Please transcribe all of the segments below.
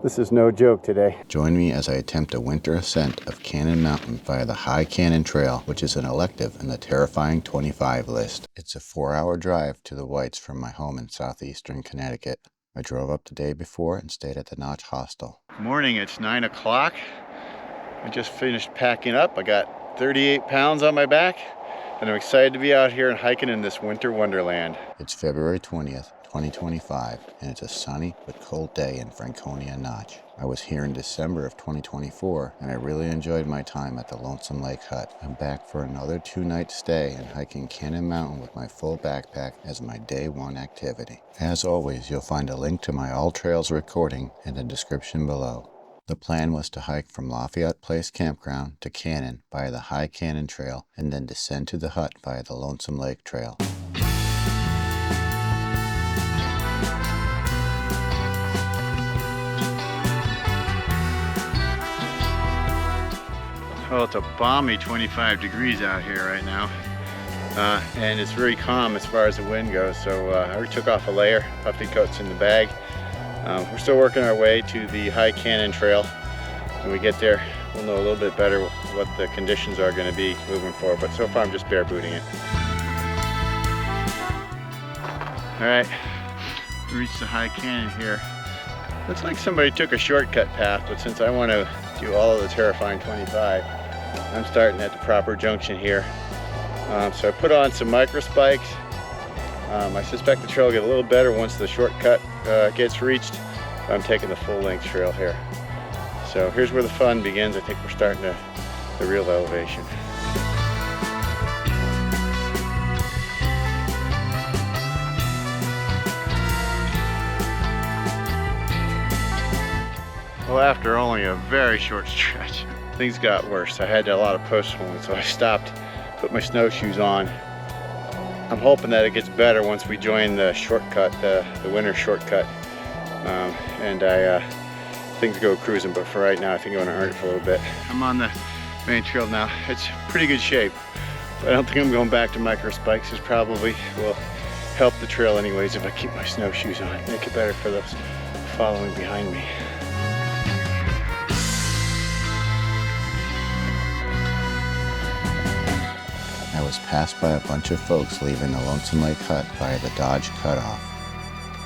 This is no joke today. Join me as I attempt a winter ascent of Cannon Mountain via the High Cannon Trail, which is an elective in the terrifying 25 list. It's a 4-hour drive to the Whites from my home in southeastern Connecticut. I drove up the day before and stayed at the Notch Hostel. Morning, it's 9 o'clock. I just finished packing up. I got 38 pounds on my back, and I'm excited to be out here and hiking in this winter wonderland. It's February 20th, 2025, and it's a sunny but cold day in Franconia Notch. I was here in December of 2024, and I really enjoyed my time at the Lonesome Lake hut. I'm back for another 2-night stay and hiking Cannon Mountain with my full backpack as my day 1 activity. As always, you'll find a link to my AllTrails recording in the description below. The plan was to hike from Lafayette Place Campground to Cannon via the High Cannon Trail and then descend to the hut via the Lonesome Lake Trail. Well, it's a balmy 25 degrees out here right now, and it's very calm as far as the wind goes, so I already took off a layer. Puffy coat's in the bag. We're still working our way to the High Cannon Trail. When we get there, we'll know a little bit better what the conditions are going to be moving forward, but so far I'm just bare booting it. Alright, we reached the High Cannon here. Looks like somebody took a shortcut path, but since I want to do all of the terrifying 25, I'm starting at the proper junction here. So I put on some micro spikes. I suspect the trail will get a little better once the shortcut gets reached. I'm taking the full length trail here. So here's where the fun begins. I think we're starting the real elevation. Well, after only a very short stretch, things got worse. I had a lot of post-holing, so I stopped, put my snowshoes on. I'm hoping that it gets better once we join the shortcut, the winter shortcut, and things go cruising, but for right now I think I'm going to earn it for a little bit. I'm on the main trail now. It's pretty good shape. I don't think I'm going back to micro spikes. This probably will help the trail anyways if I keep my snowshoes on. Make it better for those following behind me. I was passed by a bunch of folks leaving the Lonesome Lake hut via the Dodge Cutoff.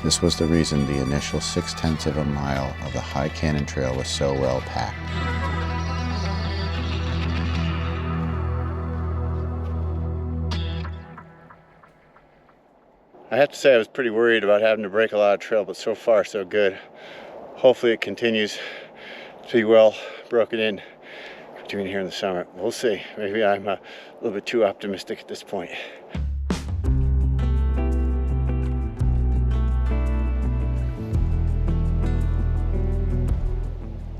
This was the reason the initial 0.6 of a mile of the High Cannon Trail was so well packed. I have to say I was pretty worried about having to break a lot of trail, but so far so good. Hopefully it continues to be well broken in between here and the summit. We'll see. Maybe I'm a little bit too optimistic at this point.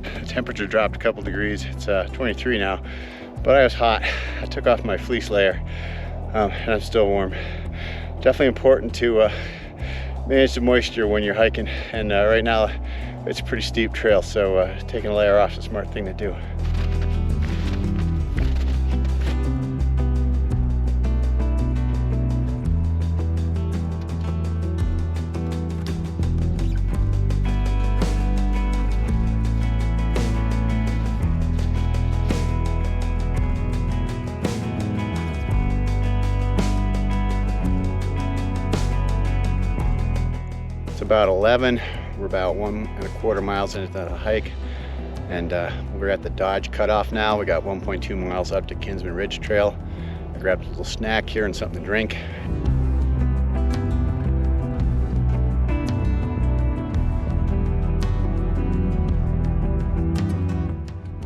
The temperature dropped a couple degrees. It's 23 now, but I was hot. I took off my fleece layer, and I'm still warm. Definitely important to manage the moisture when you're hiking, and right now it's a pretty steep trail, so taking a layer off is a smart thing to do. About 11. We're about 1.25 miles into the hike, and we're at the Dodge Cutoff now. We got 1.2 miles up to Kinsman Ridge Trail. I grabbed a little snack here and something to drink.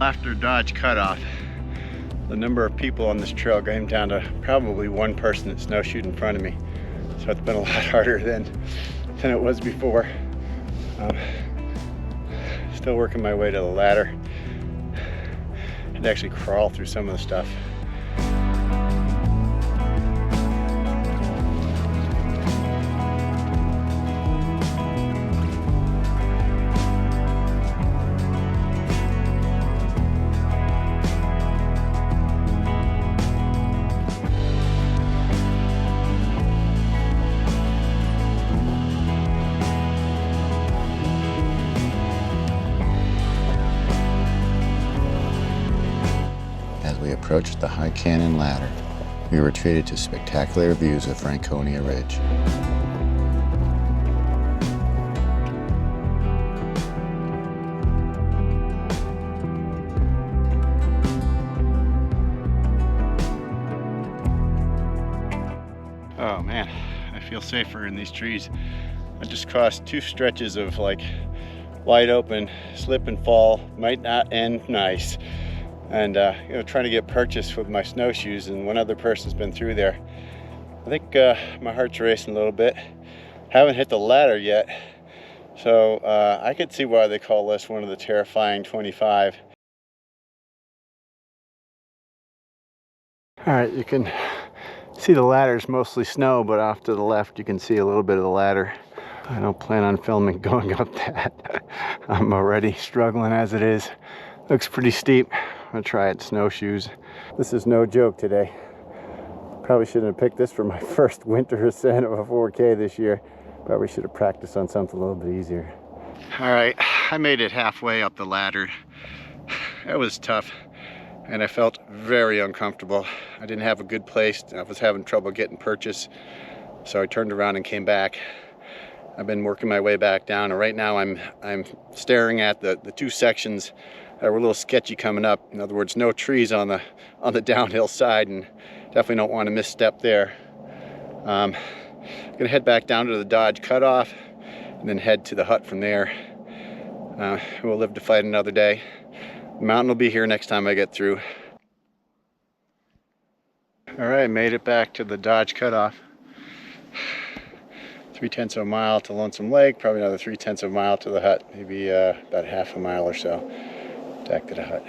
After Dodge Cutoff, the number of people on this trail came down to probably one person that snowshoed in front of me. So it's been a lot harder than it was before. Still working my way to the ladder and actually crawl through some of the stuff. we approached the High Canyon Ladder, we were treated to spectacular views of Franconia Ridge. Oh man, I feel safer in these trees. I just crossed two stretches of like wide open slip and fall, might not end nice. And you know, trying to get purchased with my snowshoes, and one other person's been through there. I think my heart's racing a little bit. Haven't hit the ladder yet, so I could see why they call this one of the terrifying 25. All right, you can see the ladder's mostly snow, but off to the left you can see a little bit of the ladder. I don't plan on filming going up that. I'm already struggling as it is. Looks pretty steep. I'm gonna try it in snowshoes. This is no joke today. Probably shouldn't have picked this for my first winter ascent of a 4K this year. Probably should have practiced on something a little bit easier. All right, I made it halfway up the ladder. It was tough, and I felt very uncomfortable. I didn't have a good place. I was having trouble getting purchase, so I turned around and came back. I've been working my way back down, and right now I'm staring at the two sections that were a little sketchy coming up. In other words, no trees on the downhill side, and definitely don't want to misstep there. I'm gonna head back down to the Dodge cutoff and then head to the hut from there. We'll live to fight another day. The mountain will be here next time I get through. All right, made it back to the Dodge cutoff. 3/10 of a mile to Lonesome Lake, probably another 3/10 of a mile to the hut, maybe about half a mile or so back to the hut.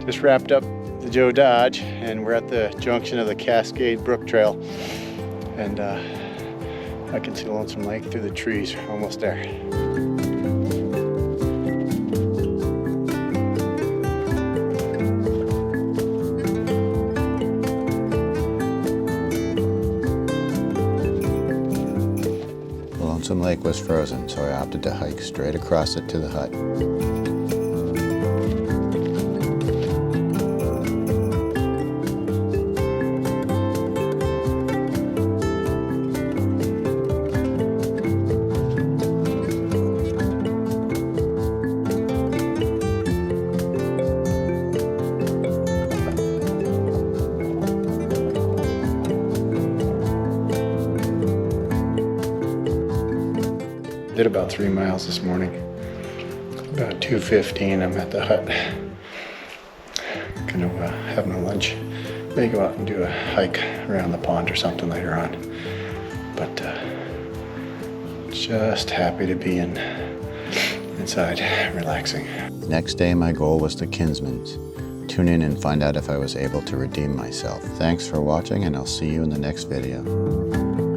Just wrapped up the Joe Dodge, and we're at the junction of the Cascade Brook Trail, and I can see Lonesome Lake through the trees. We're almost there. Lonesome Lake was frozen, so I opted to hike straight across it to the hut. Did about 3 miles this morning. About 2:15, I'm at the hut. Gonna have my lunch. May go out and do a hike around the pond or something later on. But just happy to be inside, relaxing. Next day, my goal was the Kinsman's. Tune in and find out if I was able to redeem myself. Thanks for watching, and I'll see you in the next video.